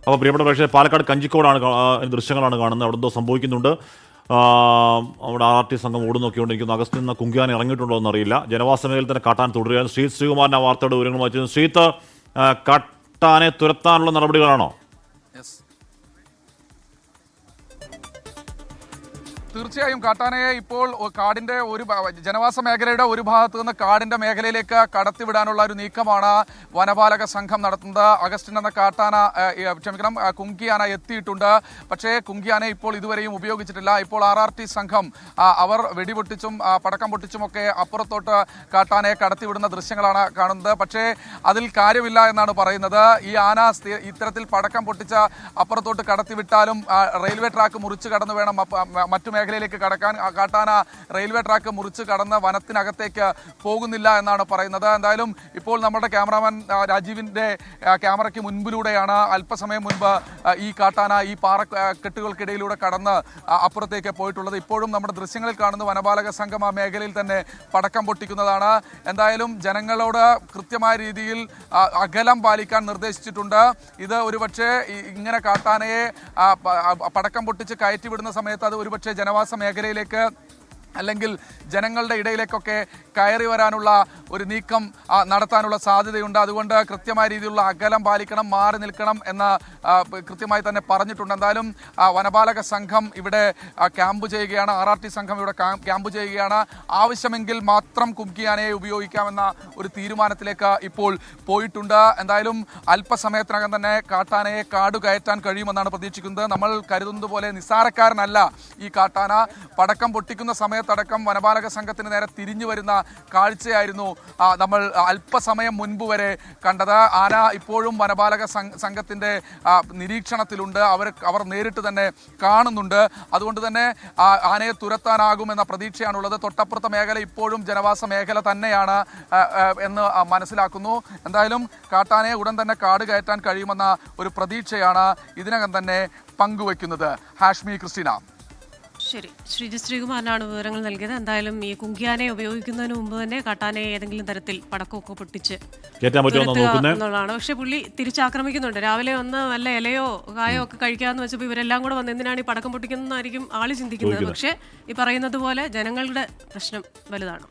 അപ്പോൾ പ്രിയപ്പെട്ട പക്ഷേ പാലക്കാട് കഞ്ചിക്കോടാണ് ദൃശ്യങ്ങളാണ് കാണുന്നത്. അവിടെ എന്തോ സംഭവിക്കുന്നുണ്ട്. അവിടെ RRT സംഘം ഓടുന്നൊക്കെയുണ്ടെങ്കിൽ അഗസ്റ്റിൽ നിന്ന് കുങ്കിയാൻ ഇറങ്ങിയിട്ടുണ്ടോ എന്നറിയില്ല. ജനവാസ മേഖലയിൽ തന്നെ കാട്ടാൻ തുടരുകയാണ്. ശ്രീകുമാറിൻ്റെ വാർത്തയുടെ വിവരങ്ങൾ വായിച്ചു. ശ്രീത്ത്, കാട്ടാനെ തുരത്താനുള്ള നടപടികളാണോ? തീർച്ചയായും കാട്ടാനയെ ഇപ്പോൾ കാടിന്റെ ജനവാസ മേഖലയുടെ ഒരു ഭാഗത്ത് നിന്ന് കാടിന്റെ മേഖലയിലേക്ക് കടത്തിവിടാനുള്ള ഒരു നീക്കമാണ് വനപാലക സംഘം നടത്തുന്നത്. അഗസ്റ്റിൻ എന്ന കുങ്കിയാന എത്തിയിട്ടുണ്ട്. പക്ഷേ കുങ്കിയാനെ ഇപ്പോൾ ഇതുവരെയും ഉപയോഗിച്ചിട്ടില്ല. ഇപ്പോൾ RRT സംഘം അവർ വെടിപൊട്ടിച്ചും പടക്കം പൊട്ടിച്ചുമൊക്കെ അപ്പുറത്തോട്ട് കാട്ടാനയെ കടത്തിവിടുന്ന ദൃശ്യങ്ങളാണ് കാണുന്നത്. പക്ഷേ അതിൽ കാര്യമില്ല എന്നാണ് പറയുന്നത്. ഈ ആന ഇത്തരത്തിൽ പടക്കം പൊട്ടിച്ച അപ്പുറത്തോട്ട് കടത്തിവിട്ടാലും റെയിൽവേ ട്രാക്ക് മുറിച്ച് കടന്നു വേണം മറ്റു മേഖലയിലേക്ക് കടക്കാൻ. കാട്ടാന റെയിൽവേ ട്രാക്ക് മുറിച്ച് കടന്ന് വനത്തിനകത്തേക്ക് പോകുന്നില്ല എന്നാണ് പറയുന്നത്. എന്തായാലും ഇപ്പോൾ നമ്മുടെ ക്യാമറാമാൻ രാജീവിൻ്റെ ക്യാമറയ്ക്ക് മുൻപിലൂടെയാണ് അല്പസമയം മുൻപ് ഈ കാട്ടാന ഈ പാറക്കെട്ടുകൾക്കിടയിലൂടെ കടന്ന് അപ്പുറത്തേക്ക് പോയിട്ടുള്ളത്. ഇപ്പോഴും നമ്മുടെ ദൃശ്യങ്ങളിൽ കാണുന്ന വനപാലക സംഘം ആ മേഖലയിൽ തന്നെ പടക്കം പൊട്ടിക്കുന്നതാണ്. എന്തായാലും ജനങ്ങളോട് കൃത്യമായ രീതിയിൽ അകലം പാലിക്കാൻ നിർദ്ദേശിച്ചിട്ടുണ്ട്. ഇത് ഒരുപക്ഷെ ഇങ്ങനെ കാട്ടാനയെ പടക്കം പൊട്ടിച്ച് കയറ്റിവിടുന്ന സമയത്ത് അത് ഒരുപക്ഷെ ജനവാസ മേഖലയിലേക്ക് അല്ലെങ്കിൽ ജനങ്ങളുടെ ഇടയിലേക്കൊക്കെ കയറി വരാനുള്ള ഒരു നീക്കം നടത്താനുള്ള സാധ്യതയുണ്ട്. അതുകൊണ്ട് കൃത്യമായ രീതിയിലുള്ള അകലം പാലിക്കണം, മാറി നിൽക്കണം എന്ന് കൃത്യമായി തന്നെ പറഞ്ഞിട്ടുണ്ട്. എന്തായാലും വനപാലക സംഘം ഇവിടെ ക്യാമ്പ് ചെയ്യുകയാണ്. RRT സംഘം ഇവിടെ ക്യാമ്പ് ചെയ്യുകയാണ്. ആവശ്യമെങ്കിൽ മാത്രം കുങ്കിയാനയെ ഉപയോഗിക്കാമെന്ന ഒരു തീരുമാനത്തിലേക്ക് ഇപ്പോൾ പോയിട്ടുണ്ട്. എന്തായാലും അല്പസമയത്തിനകം തന്നെ കാട്ടാനയെ കാട് കയറ്റാൻ കഴിയുമെന്നാണ് പ്രതീക്ഷിക്കുന്നത്. നമ്മൾ കരുതുന്നത് പോലെ നിസ്സാരക്കാരനല്ല ഈ കാട്ടാന. പടക്കം പൊട്ടിക്കുന്ന സമയത്തടക്കം വനപാലക സംഘത്തിന് നേരെ തിരിഞ്ഞു വരുന്ന കാഴ്ചയായിരുന്നു നമ്മൾ അല്പസമയം മുൻപ് വരെ കണ്ടത്. ആന ഇപ്പോഴും വനപാലക സംഘത്തിൻ്റെ നിരീക്ഷണത്തിലുണ്ട്. അവർ നേരിട്ട് തന്നെ കാണുന്നുണ്ട്. അതുകൊണ്ട് തന്നെ ആനയെ തുരത്താനാകുമെന്ന പ്രതീക്ഷയാണുള്ളത്. തൊട്ടപ്പുറത്തെ മേഖല ഇപ്പോഴും ജനവാസ മേഖല തന്നെയാണ് എന്ന് മനസ്സിലാക്കുന്നു. എന്തായാലും കാട്ടാനയെ ഉടൻ തന്നെ കാട് കയറ്റാൻ കഴിയുമെന്ന ഒരു പ്രതീക്ഷയാണ് ഇതിനകം തന്നെ പങ്കുവയ്ക്കുന്നത്. ഹാഷ്മി, ക്രിസ്റ്റീന. ശരി, ശ്രീകുമാറിനാണ് വിവരങ്ങൾ നൽകിയത്. എന്തായാലും ഈ കുങ്കിയാനെ ഉപയോഗിക്കുന്നതിന് മുമ്പ് തന്നെ കാട്ടാനയെ ഏതെങ്കിലും തരത്തിൽ പടക്കമൊക്കെ പൊട്ടിച്ച് എന്നുള്ളതാണ്. പക്ഷെ പുള്ളി തിരിച്ചാക്രമിക്കുന്നുണ്ട്. രാവിലെ വന്ന് വല്ല ഇലയോ കായോ ഒക്കെ കഴിക്കാമെന്ന് വെച്ചപ്പോൾ ഇവരെല്ലാം കൂടെ വന്ന് എന്തിനാണ് ഈ പടക്കം പൊട്ടിക്കുന്നതെന്നായിരിക്കും ആള് ചിന്തിക്കുന്നത്. പക്ഷേ ഈ പറയുന്നത് പോലെ ജനങ്ങളുടെ പ്രശ്നം വലുതാണ്.